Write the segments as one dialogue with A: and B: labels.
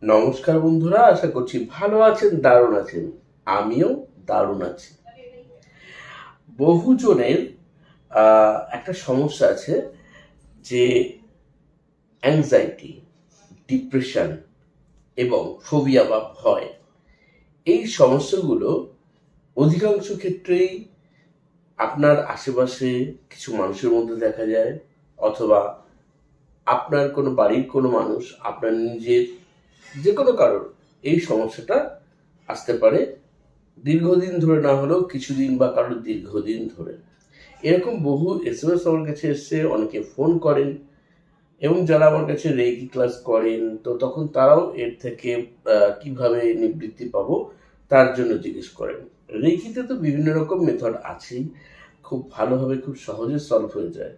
A: নমস্কার বন্ধুরা, আশা করছি ভালো আছেন, দারুণ আছেন। আমিও দারুণ আছি। বহুজনের একটা সমস্যা আছে যে অ্যাংজাইটি, ডিপ্রেশন এবং ফোবিয়া বা ভয়। এই সমস্যাগুলো অধিকাংশ ক্ষেত্রেই আপনার আশেপাশে কিছু মানুষের মধ্যে দেখা যায়, অথবা আপনার কোনো বাড়ির কোনো মানুষ, আপনার নিজের যে কোনো কারোর এই সমস্যাটা আসতে পারে, দীর্ঘদিন ধরে না হলেও কিছুদিন বা কারোর দীর্ঘদিন ধরে। এরকম বহু SMS আমার কাছে এসছে, অনেকে ফোন করেন, এবং যারা আমার কাছে রেকি ক্লাস করেন, তো তখন তারাও এর থেকে কিভাবে নিবৃত্তি পাবো তার জন্য জিজ্ঞেস করেন। রেকিতে তো বিভিন্ন রকম মেথড আছেই, খুব ভালোভাবে খুব সহজে সলভ হয়ে যায়।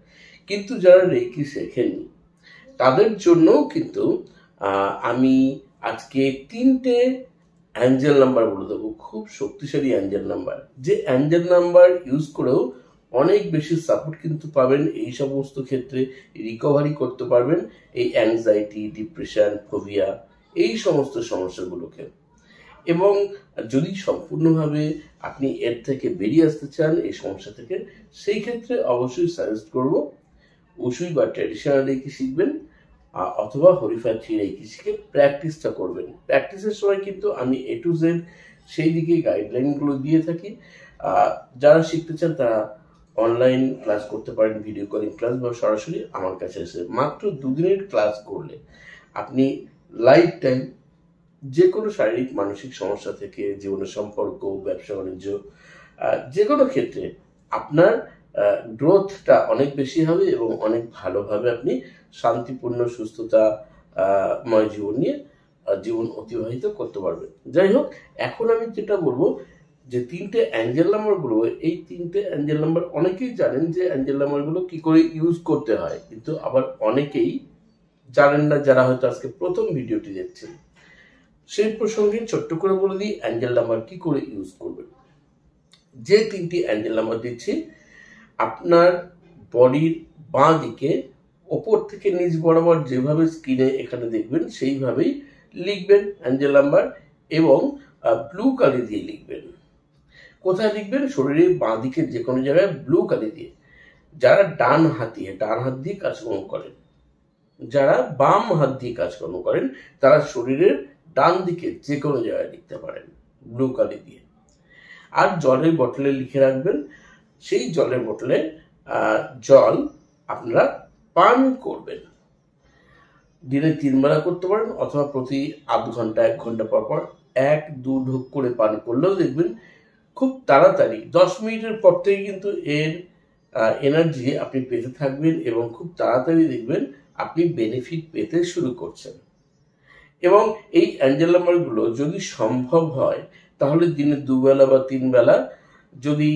A: কিন্তু যারা রেকি শেখেননি তাদের জন্যও কিন্তু আমি আজকে 3টে অ্যাঞ্জেল নাম্বার বলে দেবো, খুব শক্তিশালী অ্যাঞ্জেল নাম্বার, যে অ্যাঞ্জেল নাম্বার ইউজ করেও অনেক বেশি সাপোর্ট কিন্তু পাবেন। এই সমস্ত ক্ষেত্রে রিকভারি করতে পারবেন এই অ্যাংজাইটি, ডিপ্রেশন, ফোবিয়া, এই সমস্ত সমস্যাগুলোকে। এবং যদি সম্পূর্ণভাবে আপনি এর থেকে বেরিয়ে আসতে চান, এই সমস্যা থেকে, সেই ক্ষেত্রে অবশ্যই সাজেস্ট করব উসুই বা ট্র্যাডিশনাল রেকি শিখবেন, অথবা হরিফা থ্রি রেকি শিখে প্র্যাকটিসটা করবেন। প্র্যাকটিসের সময় কিন্তু আমি A to Z সেই দিকে গাইডলাইনগুলো দিয়ে থাকি। যারা শিখতে চান তারা অনলাইন ক্লাস করতে পারেন, ভিডিও কলিং ক্লাস, বা সরাসরি আমার কাছে এসে মাত্র 2 দিনের ক্লাস করলে আপনি লাইফ টাইম যে কোনো শারীরিক মানসিক সমস্যা থেকে, জীবনের সম্পর্ক, ব্যবসা বাণিজ্য, যে কোনো ক্ষেত্রে আপনার গ্রোথটা অনেক বেশি হবে এবং অনেক ভালোভাবে আপনি শান্তিপূর্ণ, সুস্থতা ময় জীবন নিয়ে জীবন অতিবাহিত করতে পারবেন। যাই হোক, এখন আমি যেটা বলবো, যে 3টে অ্যাঞ্জেল নাম্বার বলবো, এই 3টে অ্যাঞ্জেল নাম্বার অনেকেই জানেন যে অ্যাঞ্জেল নাম্বারগুলো কি করে ইউজ করতে হয়, কিন্তু আবার অনেকেই জানেন না, যারা হয়তো আজকে প্রথম ভিডিওটি দেখছেন। সেই প্রসঙ্গে ছোট্ট করে বলে দিই অ্যাঞ্জেল নাম্বার কি করে ইউজ করবেন। যে 3টি অ্যাঞ্জেল নাম্বার দিচ্ছি, আপনার বডির বাঁ দিকে ওপর থেকে নিচ বরাবর যেভাবে স্ক্রিনে এখানে দেখবেন সেইভাবেই লিখবেন অ্যাঞ্জেল নাম্বার, এবং ব্লু কালি দিয়ে লিখবেন। কোথায় লিখবেন? শরীরের বাঁ দিকে যে কোনো জায়গায় ব্লু কালি দিয়ে। যারা ডান হাত দিয়ে কাজকর্ম করেন, যারা বাম হাত দিয়ে কাজকর্ম করেন, তারা শরীরের ডান দিকে যে কোনো জায়গায় লিখতে পারেন ব্লু কালি দিয়ে। আর জলের বোতলে লিখে রাখবেন। সেই জলের বোতলে জল আপনারা পান করবেন। দিনে 3 বেলা করতে পারেন, অথবা প্রতি আধ ঘন্টা 1 ঘন্টা পর পর 1-2 ঢোক করে পান করলেও দেখবেন খুব তাড়াতাড়ি 10 মিনিটের পর থেকে কিন্তু এর এনার্জি আপনি পেতে থাকবেন, এবং খুব তাড়াতাড়ি দেখবেন আপনি বেনিফিট পেতে শুরু করছেন। এবং এই অ্যাঞ্জেল নাম্বারগুলো যদি সম্ভব হয় তাহলে দিনে 2 বেলা বা 3 বেলা যদি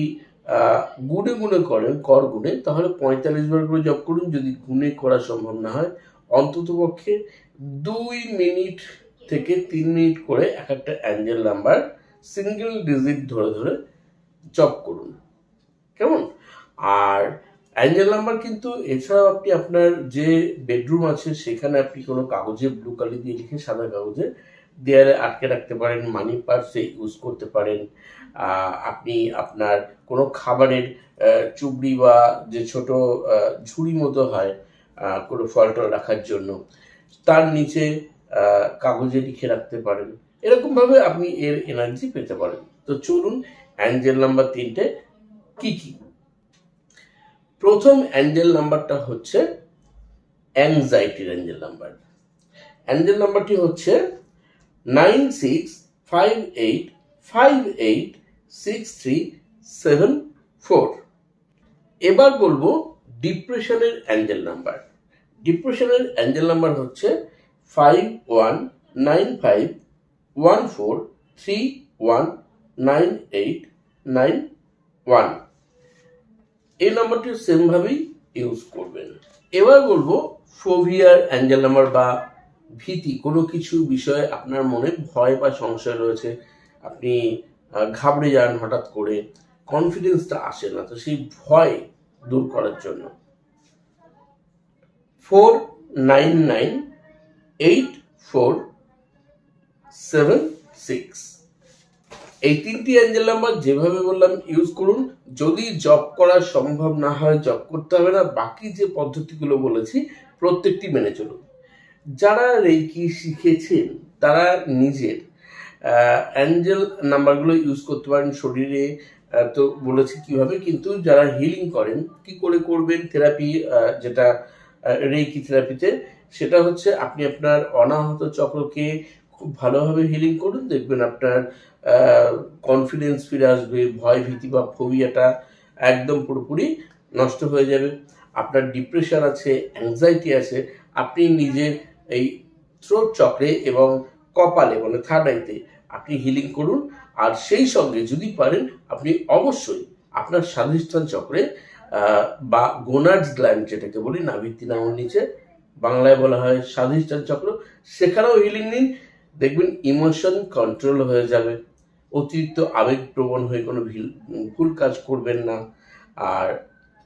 A: গুণে গুণে করেন, কর গুণে, তাহলে 45 বার করে জপ করুন। যদি গুণে করা সম্ভব না হয়, অন্তত পক্ষে 2 মিনিট থেকে 3 মিনিট করে এক একটা অ্যাঞ্জেল নাম্বার সিঙ্গেল ডিজিট ধরে ধরে জপ করুন, কেমন? আর অ্যাঞ্জেল নাম্বার কিন্তু এছাড়াও আপনি আপনার যে বেডরুম আছে সেখানে আপনি কোনো কাগজে ব্লু কালি দিয়ে লিখে সাদা কাগজে দেয়ালে আটকে রাখতে পারেন, মানি পার্সে ইউজ করতে পারেন। আপনি আপনার কোনো খাবারের চুবড়ি বা যে ছোট ঝুড়ি মতো হয় কোনো ফল টল রাখার জন্য, তার নিচে কাগজে লিখে রাখতে পারেন। এরকমভাবে আপনি এর এনার্জি পেতে পারেন। তো চলুন, অ্যাঞ্জেল নাম্বার 3টে কি কি। প্রথম অ্যাঞ্জেল নাম্বারটা হচ্ছে অ্যাংজাইটির অ্যাঞ্জেল নাম্বার। অ্যাঞ্জেল নাম্বারটি হচ্ছে 9658586374। এবার বলবো ডিপ্রেশনের অ্যাঞ্জেল নাম্বার। ডিপ্রেশনের অ্যাঞ্জেল নাম্বার হচ্ছে 519514319891। এই নাম্বারটি সেম ভাবেই ইউজ করবেন। এবার বলবো ফোবিয়ার অ্যাঞ্জেল নাম্বার, বা ভীতি, কোনো কিছু বিষয়ে আপনার মনে ভয় বা সংশয় রয়েছে, আপনি ঘাবড়ে যান হঠাৎ করে, কনফিডেন্সটা আসে না, তো সেই ভয় দূর করার জন্য 499848 76। এই 3টি অ্যাঞ্জেল নাম্বার যেভাবে বললাম ইউজ করুন। যদি জব করা সম্ভব না হয়, জব করতে হবে না, বাকি যে পদ্ধতিগুলো বলেছি প্রত্যেকটি মেনে চলুন। যারা রেকি শিখেছেন তারা নিজের অ্যাঞ্জেল নাম্বারগুলো ইউজ করতে পারেন শরীরে, তো বলেছি কিভাবে, কিন্তু যারা হিলিং করেন কি করে করবেন, থেরাপি যেটা রেকি থেরাপিতে, সেটা হচ্ছে আপনি আপনার অনাহত চক্রকে খুব ভালোভাবে হিলিং করুন, দেখবেন আপনার কনফিডেন্স ফিরে আসবে, ভয় ভীতি বা ফোবিয়াটা একদম পুরোপুরি নষ্ট হয়ে যাবে। আপনার ডিপ্রেশন আছে, অ্যাংজাইটি আছে, আপনি নিজের এই থ্রোট চক্রে এবং কপালে মানে থার্ড আইতে আপনি হিলিং করুন। আর সেই সঙ্গে যদি পারেন আপনি অবশ্যই আপনার স্বাধিষ্ঠান চক্রে বা গোনাডস গ্ল্যান্ড যেটাকে বলি নাভির 3 আঙুল নিচে, বাংলায় বলা হয় স্বাধিষ্ঠান চক্র, সেখানেও হিলিং নিন। দেখবেন ইমোশন কন্ট্রোল হয়ে যাবে, অতিরিক্ত আবেগপ্রবণ হয়ে কোনো ভুল কাজ করবেন না। আর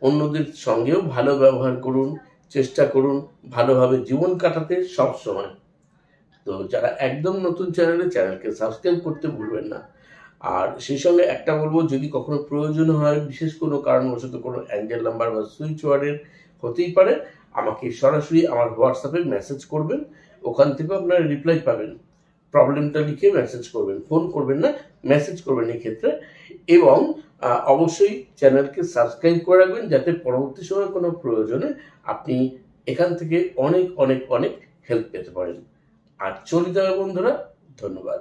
A: অন্যদের সঙ্গেও ভালো ব্যবহার করুন, চেষ্টা করুন ভালোভাবে জীবন কাটাতে সব সময়। তো যারা একদম নতুন চ্যানেলকে সাবস্ক্রাইব করতে ভুলবেন না। আর সেই সঙ্গে একটা বলবো, যদি কখনো প্রয়োজন হয় বিশেষ কোনো কারণবশত কোনো অ্যাঞ্জেল নাম্বার বা সুইচ ওয়ার্ডের হতেই পারে, আমাকে সরাসরি আমার হোয়াটসঅ্যাপে মেসেজ করবেন, ওখান থেকে আপনারা রিপ্লাই পাবেন। প্রবলেমটা লিখে মেসেজ করবেন, ফোন করবেন না, মেসেজ করবেন এই ক্ষেত্রে। এবং অবশ্যই চ্যানেলকে সাবস্ক্রাইব করে রাখবেন, যাতে পরবর্তী সময় কোনো প্রয়োজনে আপনি এখান থেকে অনেক অনেক অনেক হেল্প পেতে পারেন। আর চলে যাবে বন্ধুরা, ধন্যবাদ।